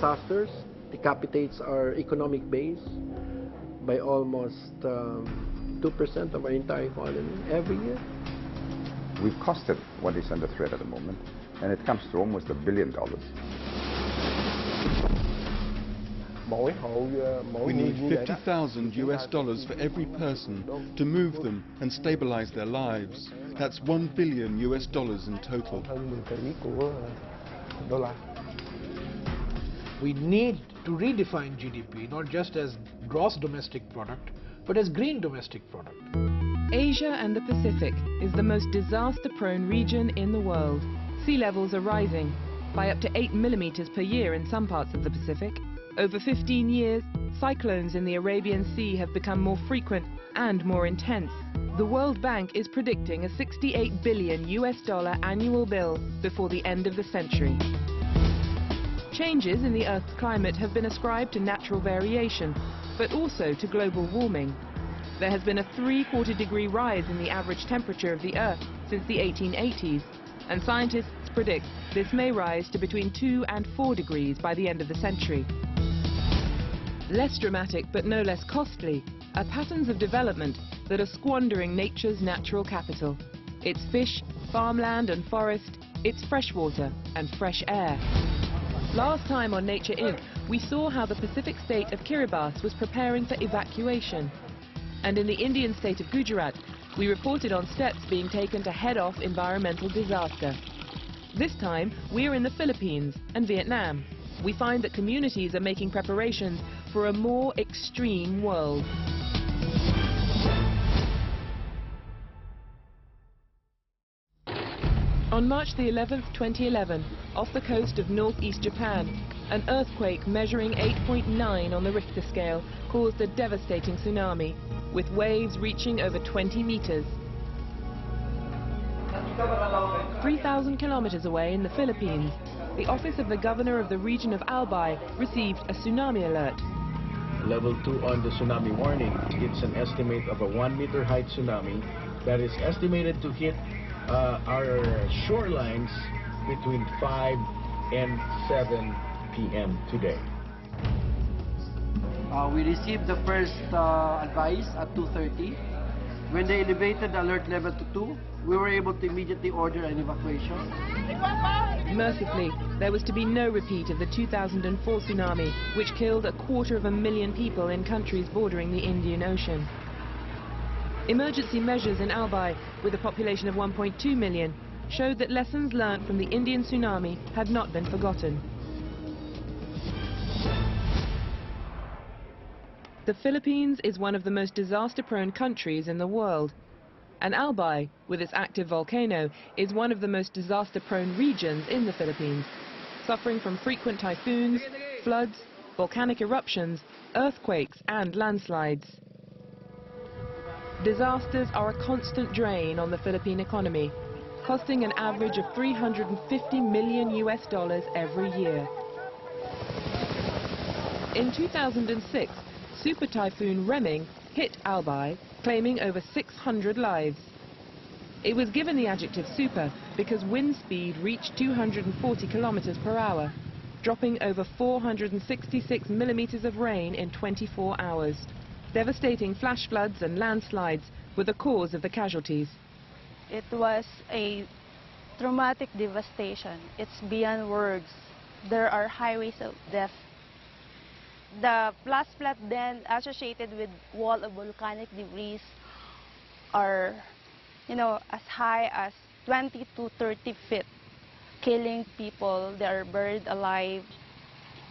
disasters decapitates our economic base by almost 2% of our entire economy every year. We've costed what is under threat at the moment, and it comes to almost $1 billion. We need $50,000 for every person to move them and stabilize their lives. That's $1 billion in total. We need to redefine GDP not just as gross domestic product, but as green domestic product. Asia and the Pacific is the most disaster-prone region in the world. Sea levels are rising by up to 8 millimeters per year in some parts of the Pacific. Over 15 years, cyclones in the Arabian Sea have become more frequent and more intense. The World Bank is predicting a $68 billion annual bill before the end of the century. Changes in the Earth's climate have been ascribed to natural variation, but also to global warming. There has been a 3/4 degree rise in the average temperature of the Earth since the 1880s, and scientists predict this may rise to between 2 and 4 degrees by the end of the century. Less dramatic, but no less costly, are patterns of development that are squandering nature's natural capital. Its fish, farmland and forest, its freshwater and fresh air. Last time on Nature Inc., we saw how the Pacific state of Kiribati was preparing for evacuation. And in the Indian state of Gujarat, we reported on steps being taken to head off environmental disaster. This time, we're in the Philippines and Vietnam. We find that communities are making preparations for a more extreme world. On March the 11th, 2011, off the coast of northeast Japan, an earthquake measuring 8.9 on the Richter scale caused a devastating tsunami, with waves reaching over 20 meters. 3,000 kilometers away in the Philippines, the office of the governor of the region of Albay received a tsunami alert. Level 2 on the tsunami warning. It's an estimate of a 1-meter high tsunami that is estimated to hit our shorelines between 5 and 7 p.m. today. We received the first advice at 2:30. When they elevated the alert level to 2, we were able to immediately order an evacuation. Mercifully, there was to be no repeat of the 2004 tsunami, which killed 250,000 people in countries bordering the Indian Ocean. Emergency measures in Albay, with a population of 1.2 million, showed that lessons learned from the Indian tsunami had not been forgotten. The Philippines is one of the most disaster-prone countries in the world, and Albay, with its active volcano, is one of the most disaster-prone regions in the Philippines, suffering from frequent typhoons, floods, volcanic eruptions, earthquakes and landslides. Disasters are a constant drain on the Philippine economy, costing an average of $350 million every year. In 2006, Super Typhoon Reming hit Albay, claiming over 600 lives. It was given the adjective super because wind speed reached 240 kilometers per hour, dropping over 466 millimeters of rain in 24 hours. Devastating flash floods and landslides were the cause of the casualties. It was a traumatic devastation. It's beyond words. There are highways of death. The flash flood then associated with wall of volcanic debris are, as high as 20 to 30 feet, killing people. They are buried alive.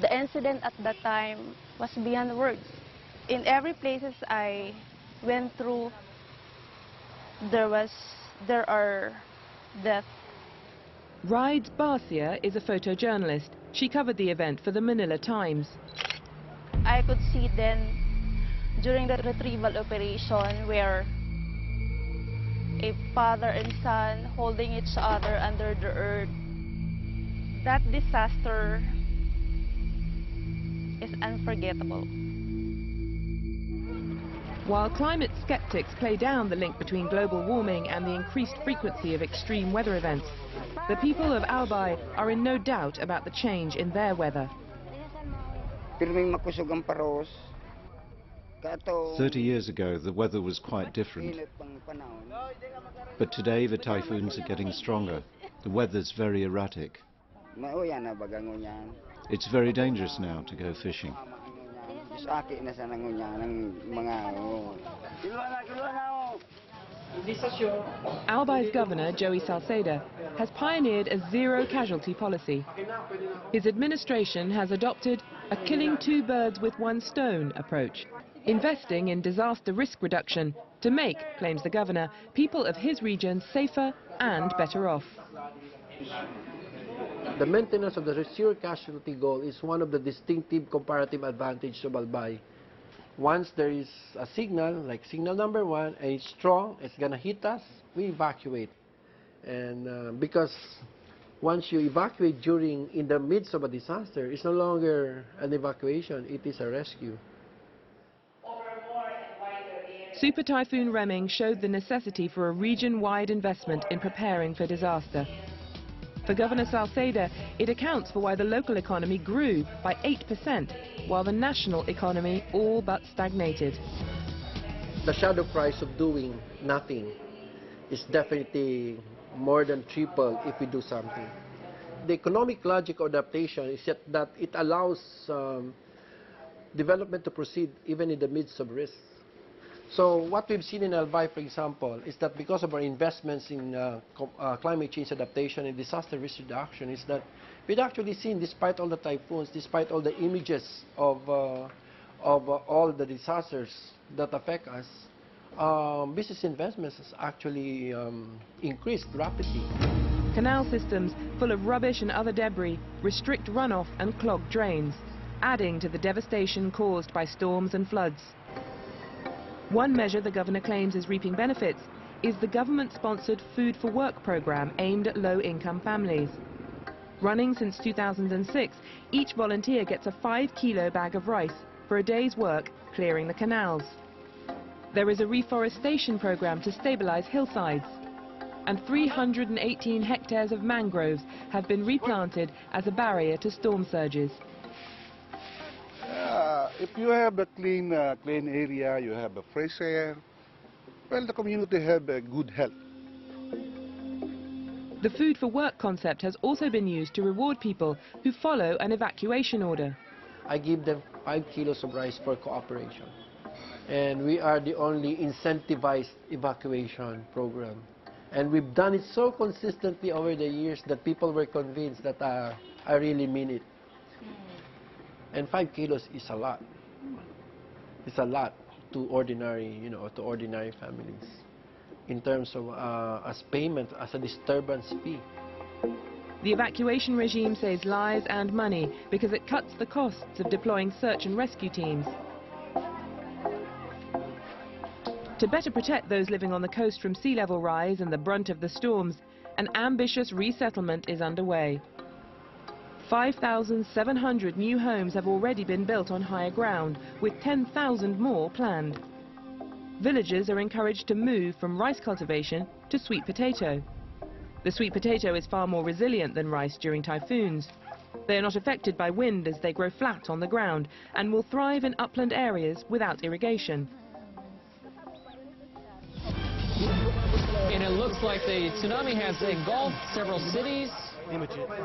The incident at that time was beyond words. In every places I went through, there are deaths. Rides Barcia is a photojournalist. She covered the event for the Manila Times. I could see then, during the retrieval operation, where a father and son holding each other under the earth. That disaster is unforgettable. While climate skeptics play down the link between global warming and the increased frequency of extreme weather events, the people of Albay are in no doubt about the change in their weather. Pirming makusog ang paros. 30 years ago, the weather was quite different. But today, the typhoons are getting stronger. The weather's very erratic. It's very dangerous now to go fishing. Albay's governor, Joey Salceda, has pioneered a zero-casualty policy. His administration has adopted a killing two birds with one stone approach, investing in disaster risk reduction to make, claims the governor, people of his region safer and better off. The maintenance of the zero casualty goal is one of the distinctive comparative advantages of Albay. Once there is a signal, like signal number 1, and it's strong, it's going to hit us, we evacuate. And because once you evacuate in the midst of a disaster, it's no longer an evacuation, it is a rescue. Super Typhoon Reming showed the necessity for a region-wide investment in preparing for disaster. For Governor Salceda, it accounts for why the local economy grew by 8%, while the national economy all but stagnated. The shadow price of doing nothing is definitely more than triple if we do something. The economic logic of adaptation is that it allows development to proceed even in the midst of risks. So what we've seen in Albay, for example, is that because of our investments in climate change adaptation and disaster risk reduction, is that we'd actually seen, despite all the typhoons, despite all the images of all the disasters that affect us, business investments has actually increased rapidly. Canal systems full of rubbish and other debris restrict runoff and clog drains, adding to the devastation caused by storms and floods. One measure the governor claims is reaping benefits is the government-sponsored Food for Work program aimed at low-income families. Running since 2006, each volunteer gets a 5-kilo bag of rice for a day's work clearing the canals. There is a reforestation program to stabilize hillsides, and 318 hectares of mangroves have been replanted as a barrier to storm surges. If you have a clean area, you have a fresh air, well, the community have a good health. The Food for Work concept has also been used to reward people who follow an evacuation order. I give them 5 kilos of rice for cooperation. And we are the only incentivized evacuation program. And we've done it so consistently over the years that people were convinced that I really mean it. And 5 kilos is a lot. It's a lot to ordinary, to ordinary families in terms of as payment, as a disturbance fee. The evacuation regime saves lives and money because it cuts the costs of deploying search and rescue teams. To better protect those living on the coast from sea level rise and the brunt of the storms, an ambitious resettlement is underway. 5,700 new homes have already been built on higher ground, with 10,000 more planned. Villagers are encouraged to move from rice cultivation to sweet potato. The sweet potato is far more resilient than rice during typhoons. They are not affected by wind as they grow flat on the ground and will thrive in upland areas without irrigation. And it looks like the tsunami has engulfed several cities.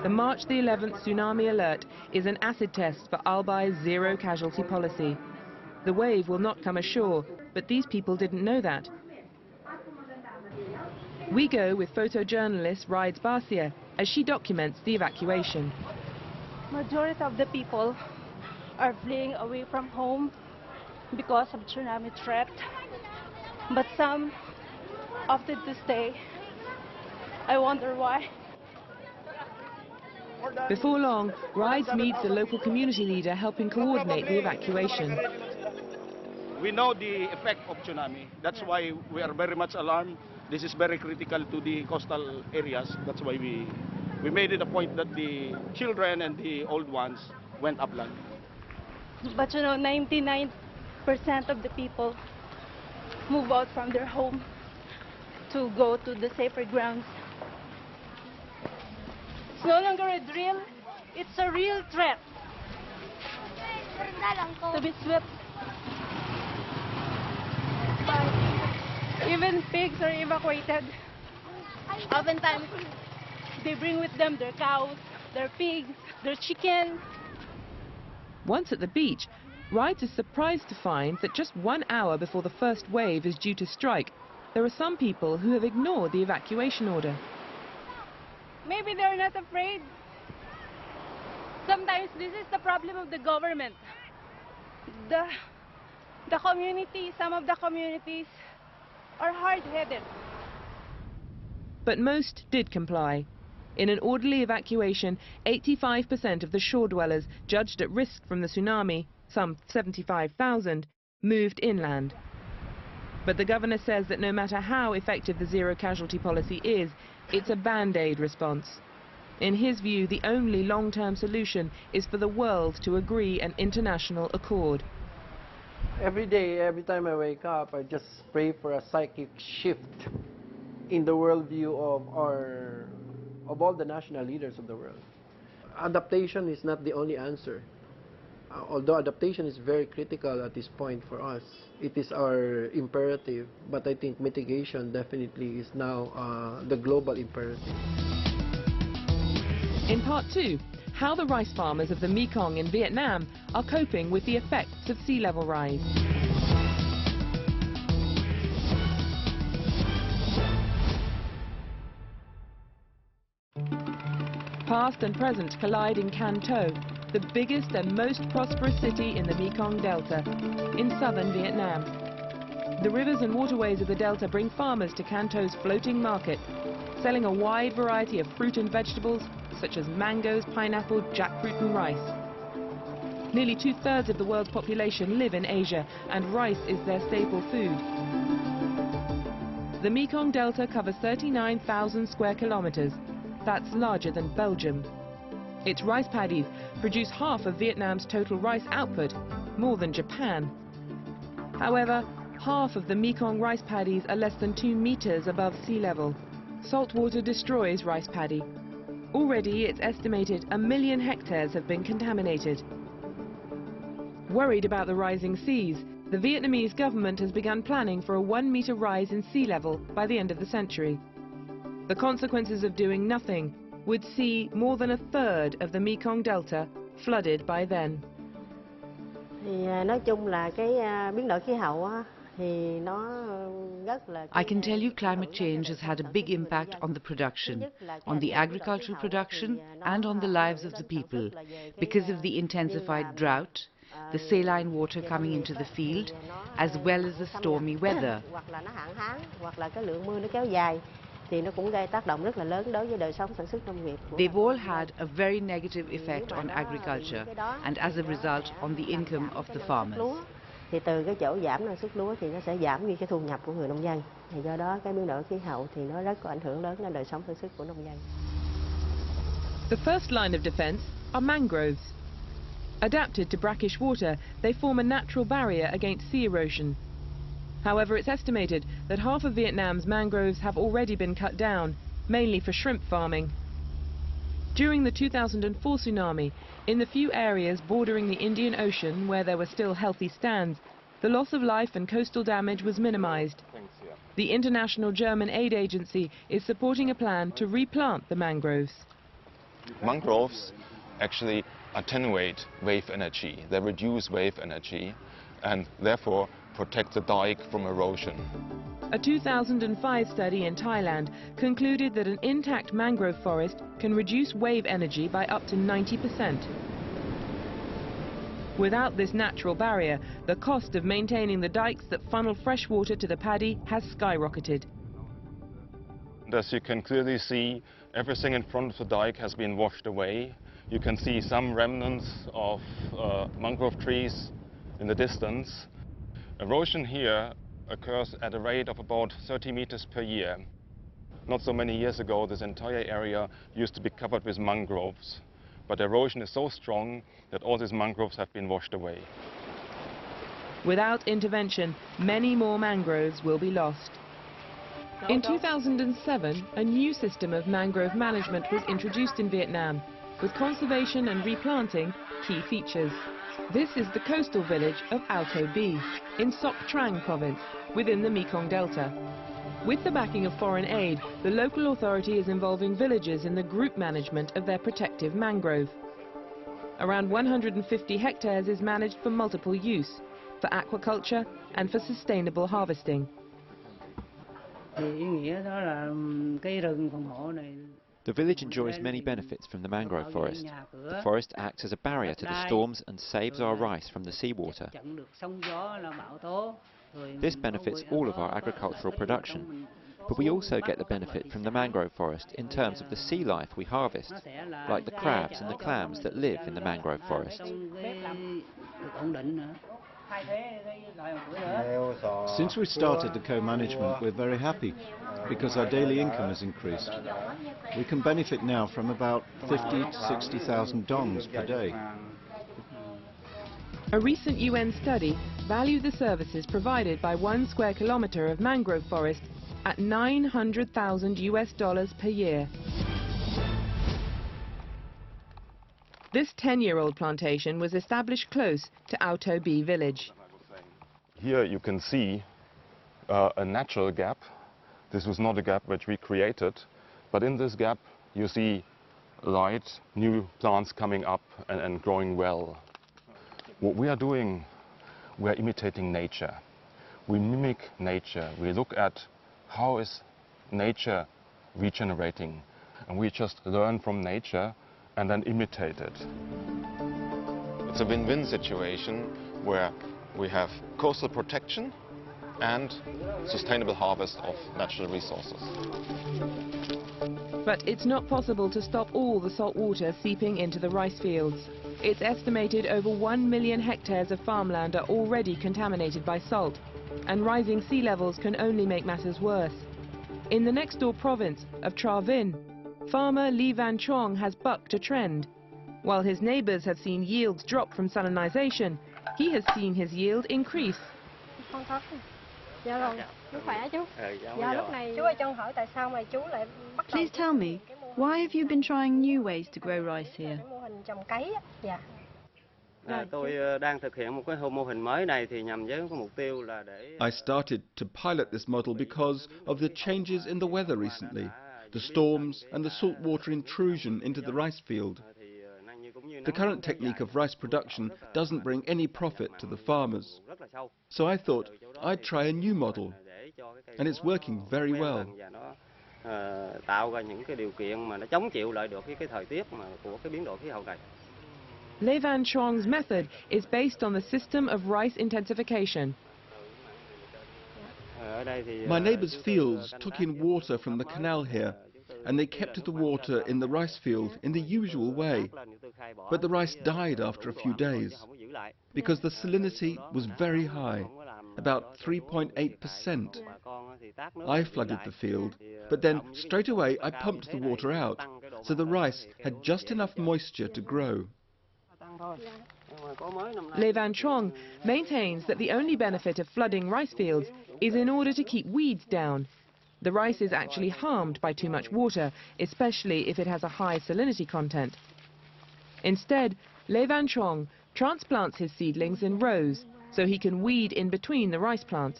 The March the 11th tsunami alert is an acid test for Albay's zero casualty policy. The wave will not come ashore, but these people didn't know that. We go with photojournalist Rides Barcia as she documents the evacuation. Majority of the people are fleeing away from home because of tsunami threat, but some opted to stay. I wonder why. Before long, Rides meets a local community leader helping coordinate the evacuation. We know the effect of tsunami. That's why we are very much alarmed. This is very critical to the coastal areas. That's why we made it a point that the children and the old ones went upland. But 99% of the people move out from their home to go to the safer grounds. It's no longer a drill, it's a real threat. to be swept. Even pigs are evacuated. Oftentimes, they bring with them their cows, their pigs, their chickens. Once at the beach, Rides is surprised to find that just 1 hour before the first wave is due to strike, there are some people who have ignored the evacuation order. Maybe they're not afraid. Sometimes this is the problem of the government. The community, some of the communities are hard-headed. But most did comply. In an orderly evacuation, 85% of the shore dwellers judged at risk from the tsunami, some 75,000, moved inland. But the governor says that no matter how effective the zero-casualty policy is, it's a band-aid response. In his view, the only long-term solution is for the world to agree an international accord. Every day, every time I wake up, I just pray for a psychic shift in the worldview of all the national leaders of the world. Adaptation is not the only answer. Although adaptation is very critical at this point for us, it is our imperative, but I think mitigation definitely is now the global imperative. In part 2, how the rice farmers of the Mekong in Vietnam are coping with the effects of sea level rise. Past and present collide in Can Tho, the biggest and most prosperous city in the Mekong Delta, in southern Vietnam. The rivers and waterways of the Delta bring farmers to Can Tho's floating market, selling a wide variety of fruit and vegetables, such as mangoes, pineapple, jackfruit and rice. Nearly 2/3 of the world's population live in Asia, and rice is their staple food. The Mekong Delta covers 39,000 square kilometers. That's larger than Belgium. Its rice paddies produce half of Vietnam's total rice output, more than Japan. However, half of the Mekong rice paddies are less than 2 meters above sea level. Salt water destroys rice paddy. Already, it's estimated 1 million hectares have been contaminated. Worried about the rising seas, the Vietnamese government has begun planning for a 1-meter rise in sea level by the end of the century. The consequences of doing nothing would see more than 1/3 of the Mekong Delta flooded by then. Nói chung là cái biến đổi khí hậu thì nó rất là. I can tell you climate change has had a big impact on the production, on the agricultural production and on the lives of the people because of the intensified drought, the saline water coming into the field, as well as the stormy weather. Hoặc là nó hạn hán, hoặc là cái lượng mưa nó kéo dài. Thì nó cũng gây tác động rất là lớn đối với đời sống sản xuất nông nghiệp. They've all had a very negative effect on agriculture and as a result on the income of the farmers. Thì từ cái chỗ giảm năng suất lúa thì nó sẽ giảm đi cái thu nhập của người nông dân. Thì do đó cái biến đổi khí hậu thì nó rất có ảnh hưởng lớn đến đời sống sản xuất của nông dân. The first line of defense are mangroves. Adapted to brackish water, they form a natural barrier against sea erosion. However, it's estimated that half of Vietnam's mangroves have already been cut down, mainly for shrimp farming. During the 2004 tsunami, in the few areas bordering the Indian Ocean where there were still healthy stands, the loss of life and coastal damage was minimized. The international German aid agency is supporting a plan to replant the mangroves. Mangroves actually attenuate wave energy. They reduce wave energy and therefore protect the dike from erosion. A 2005 study in Thailand concluded that an intact mangrove forest can reduce wave energy by up to 90%. Without this natural barrier, the cost of maintaining the dikes that funnel fresh water to the paddy has skyrocketed. As you can clearly see, everything in front of the dike has been washed away. You can see some remnants of mangrove trees in the distance. Erosion here occurs at a rate of about 30 meters per year. Not so many years ago, this entire area used to be covered with mangroves, but erosion is so strong that all these mangroves have been washed away. Without intervention, many more mangroves will be lost. In 2007, a new system of mangrove management was introduced in Vietnam. with conservation and replanting key features. This is the coastal village of Albay in Sok Trang province, within the Mekong Delta. With the backing of foreign aid, the local authority is involving villagers in the group management of their protective mangrove. Around 150 hectares is managed for multiple use, for aquaculture and for sustainable harvesting. The village enjoys many benefits from the mangrove forest. The forest acts as a barrier to the storms and saves our rice from the seawater. This benefits all of our agricultural production, but we also get the benefit from the mangrove forest in terms of the sea life we harvest, like the crabs and the clams that live in the mangrove forest. Since we started the co-management, we're very happy because our daily income has increased. We can benefit now from about 50,000 to 60,000 dongs per day. A recent UN study valued the services provided by 1 square kilometre of mangrove forest at $900,000 per year. This 10-year-old plantation was established close to Albay village. Here you can see a natural gap. This was not a gap which we created, but in this gap you see light, new plants coming up and growing well. What we are doing, we are imitating nature. We mimic nature. We look at how is nature regenerating, and we just learn from nature and then imitate it. It's a win-win situation where we have coastal protection and sustainable harvest of natural resources. But it's not possible to stop all the salt water seeping into the rice fields. It's estimated over 1 million hectares of farmland are already contaminated by salt, and rising sea levels can only make matters worse. In the next-door province of Tra Vinh, farmer Lee Van Chong has bucked a trend. While his neighbours have seen yields drop from salinization, he has seen his yield increase. Please tell me, why have you been trying new ways to grow rice here? I started to pilot this model because of the changes in the weather recently, the storms and the saltwater intrusion into the rice field. The current technique of rice production doesn't bring any profit to the farmers. So I thought I'd try a new model, and it's working very well. Le Van Chong's method is based on the system of rice intensification. My neighbours' fields took in water from the canal here, and they kept the water in the rice field in the usual way. But the rice died after a few days, because the salinity was very high, about 3.8%. I flooded the field, but then straight away I pumped the water out, so the rice had just enough moisture to grow. Le Van Chong maintains that the only benefit of flooding rice fields is in order to keep weeds down. The rice is actually harmed by too much water, especially if it has a high salinity content. Instead, Le Van Chong transplants his seedlings in rows so he can weed in between the rice plants.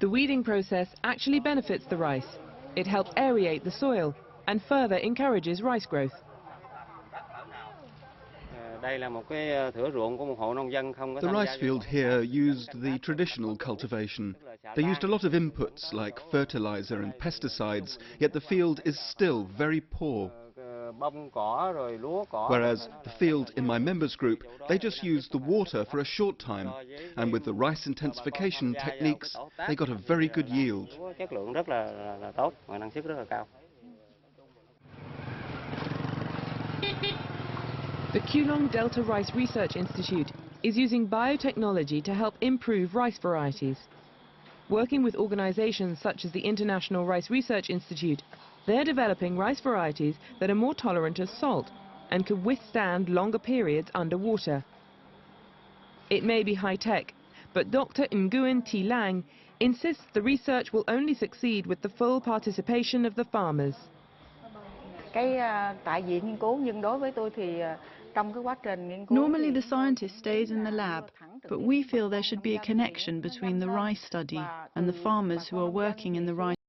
The weeding process actually benefits the rice. It helps aerate the soil and further encourages rice growth. The rice field here used the traditional cultivation. They used a lot of inputs like fertilizer and pesticides, yet the field is still very poor. Whereas the field in my members group, they just used the water for a short time, and with the rice intensification techniques, they got a very good yield. The Kulong Delta Rice Research Institute is using biotechnology to help improve rice varieties. Working with organizations such as the International Rice Research Institute, they're developing rice varieties that are more tolerant of salt and can withstand longer periods underwater. It may be high-tech, but Dr. Nguyen Thi Lang insists the research will only succeed with the full participation of the farmers. Normally the scientist stays in the lab, but we feel there should be a connection between the rice study and the farmers who are working in the rice